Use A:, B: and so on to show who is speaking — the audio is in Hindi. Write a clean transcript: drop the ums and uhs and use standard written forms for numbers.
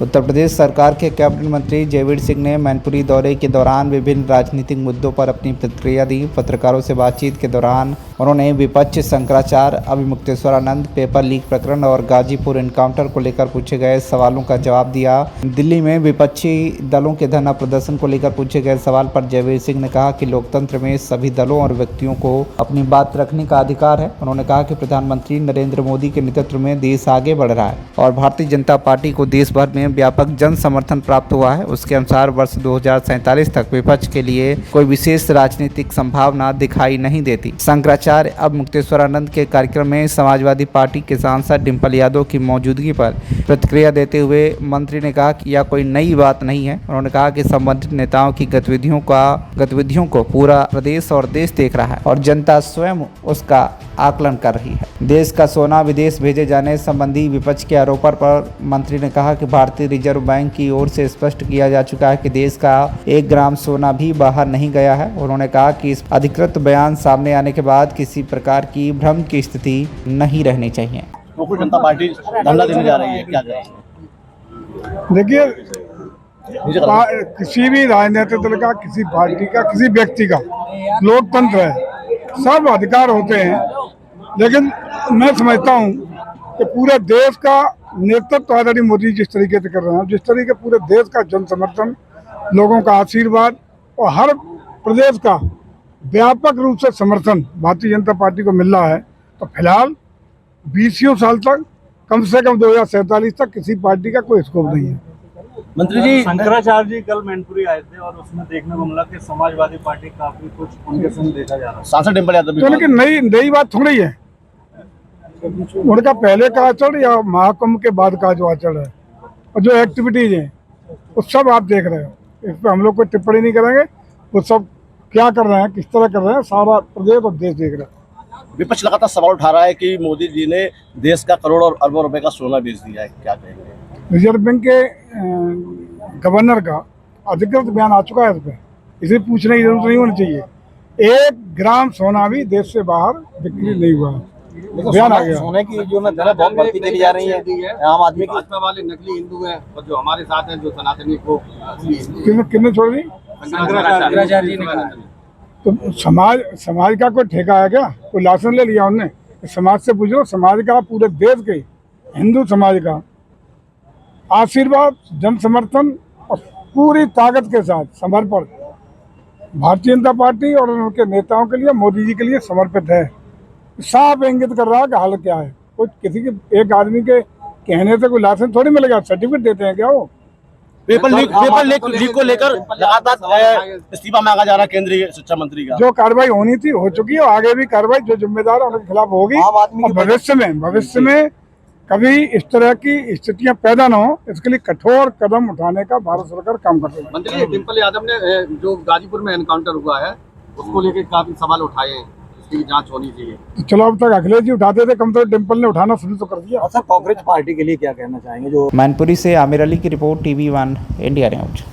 A: उत्तर प्रदेश सरकार के कैबिनेट मंत्री जयवीर सिंह ने मैनपुरी दौरे के दौरान विभिन्न राजनीतिक मुद्दों पर अपनी प्रतिक्रिया दी। पत्रकारों से बातचीत के दौरान उन्होंने विपक्ष शंकराचार्य, अभिमुक्तेश्वरानंद पेपर लीक प्रकरण और गाजीपुर एनकाउंटर को लेकर पूछे गए सवालों का जवाब दिया। दिल्ली में विपक्षी दलों के धरना प्रदर्शन को लेकर पूछे गए सवाल पर जयवीर सिंह ने कहा कि लोकतंत्र में सभी दलों और व्यक्तियों को अपनी बात रखने का अधिकार है। उन्होंने कहा कि प्रधानमंत्री नरेंद्र मोदी के नेतृत्व में देश आगे बढ़ रहा है और भारतीय जनता पार्टी को देश भर में व्यापक जन समर्थन प्राप्त हुआ है। उसके अनुसार वर्ष 2047 तक विपक्ष के लिए कोई विशेष राजनीतिक संभावना दिखाई नहीं देती। शंकराचार्य अभिमुक्तेश्वरानंद के कार्यक्रम में समाजवादी पार्टी के सांसद डिंपल यादव की मौजूदगी पर प्रतिक्रिया देते हुए मंत्री ने कहा कि यह कोई नई बात नहीं है। उन्होंने कहा कि संबंधित नेताओं की गतिविधियों को पूरा प्रदेश और देश देख रहा है और जनता स्वयं उसका आकलन कर रही है। देश का सोना विदेश भेजे जाने संबंधी विपक्ष के आरोपों पर मंत्री ने कहा कि भारतीय रिजर्व बैंक की ओर से स्पष्ट किया जा चुका है कि देश का 1 ग्राम सोना भी बाहर नहीं गया है। उन्होंने कहा कि इस अधिकृत बयान सामने आने के बाद किसी प्रकार की भ्रम की स्थिति नहीं रहनी चाहिए।
B: लोकल जनता पार्टी धरना देने जा रही है, क्या कहेंगे?
C: देखिए, किसी भी राजनीतिक दल का, किसी पार्टी का, किसी व्यक्ति का लोकतंत्र है, सब अधिकार होते हैं। लेकिन मैं समझता हूँ कि पूरे देश का नेतृत्व आदरणीय मोदी जिस तरीके से कर रहे हैं, जिस तरीके पूरे देश का जन समर्थन, लोगों का आशीर्वाद और हर प्रदेश का व्यापक रूप से समर्थन भारतीय जनता पार्टी को मिल रहा है, तो फिलहाल 20 साल तक, कम से कम 2047 तक किसी पार्टी का कोई स्कोप नहीं है।
B: मंत्री जी,
D: शंकराचार्य जी कल मैनपुरी आए थे और उसमें देखने को मिला कि समाजवादी पार्टी काफी कुछ उनके संग देखा जा रहा है।
B: सांसद डिंपल यादव भी,
C: तो लेकिन नई बात थोड़ी है। उनका पहले का आचरण या महाकुंभ के बाद का जो आचरण है और जो एक्टिविटीज है वो सब आप देख रहे हो। इस पर हम लोग कोई टिप्पणी नहीं करेंगे। वो सब क्या कर रहे हैं, किस तरह कर रहे हैं, सारा प्रदेश और देश देख रहा है।
B: विपक्ष लगातार सवाल उठा रहा है कि मोदी जी ने देश का करोड़ों और अरबों रुपए का सोना बेच दिया है, क्या कहेंगे?
C: रिजर्व बैंक के गवर्नर का अधिकृत बयान आ चुका है इस पर, इसे पूछने की जरूरत नहीं होनी चाहिए। 1 ग्राम सोना भी देश से बाहर बिक्री नहीं हुआ है, बयान आ गया।
B: सोने की जो मैं दर बहुत बढ़ती चली जा रही है। आम आदमी की
D: भाजपा वाले नकली हिंदू हैं और जो हमारे साथ हैं जो सनातनी को
C: किसने छोड़ दी?
D: शंकराचार्य जी ने कहा।
C: तो समाज का कोई ठेका है क्या? कोई लाइसेंस ले लिया उनने? समाज से पूछो, समाज का, पूरे देश के हिंदू समाज का आशीर्वाद, जन समर्थन और पूरी ताकत के साथ समर्पण भारतीय जनता पार्टी और उनके नेताओं के लिए, मोदी जी के लिए समर्पित है। साफ इंगित कर रहा है कि हाल क्या है। कुछ किसी के एक आदमी के कहने से कोई लाइसेंस थोड़ी मिलेगा, सर्टिफिकेट देते हैं क्या वो?
B: पेपर लीक को लेकर लगातार इस्तीफा मांगा जा रहा है केंद्रीय शिक्षा मंत्री का।
C: जो कार्रवाई होनी थी हो चुकी है, आगे भी कार्रवाई जो जिम्मेदार है उनके खिलाफ होगी। और भविष्य में कभी इस तरह की स्थितियां पैदा न हो, इसके लिए कठोर कदम उठाने का भारत सरकार काम कर रही है।
D: मंत्री डिंपल यादव ने जो गाजीपुर में एनकाउंटर हुआ है उसको लेकर काफी सवाल उठाए हैं, उसकी जांच होनी चाहिए।
C: तो चलो, अब तक अखिलेश जी उठाते थे, कम तो डिंपल ने उठाना शुरू तो कर दिया।
B: सर, कांग्रेस पार्टी के लिए क्या कहना चाहेंगे? जो
A: मैनपुरी से आमिर अली की रिपोर्ट, TV1 इंडिया न्यूज।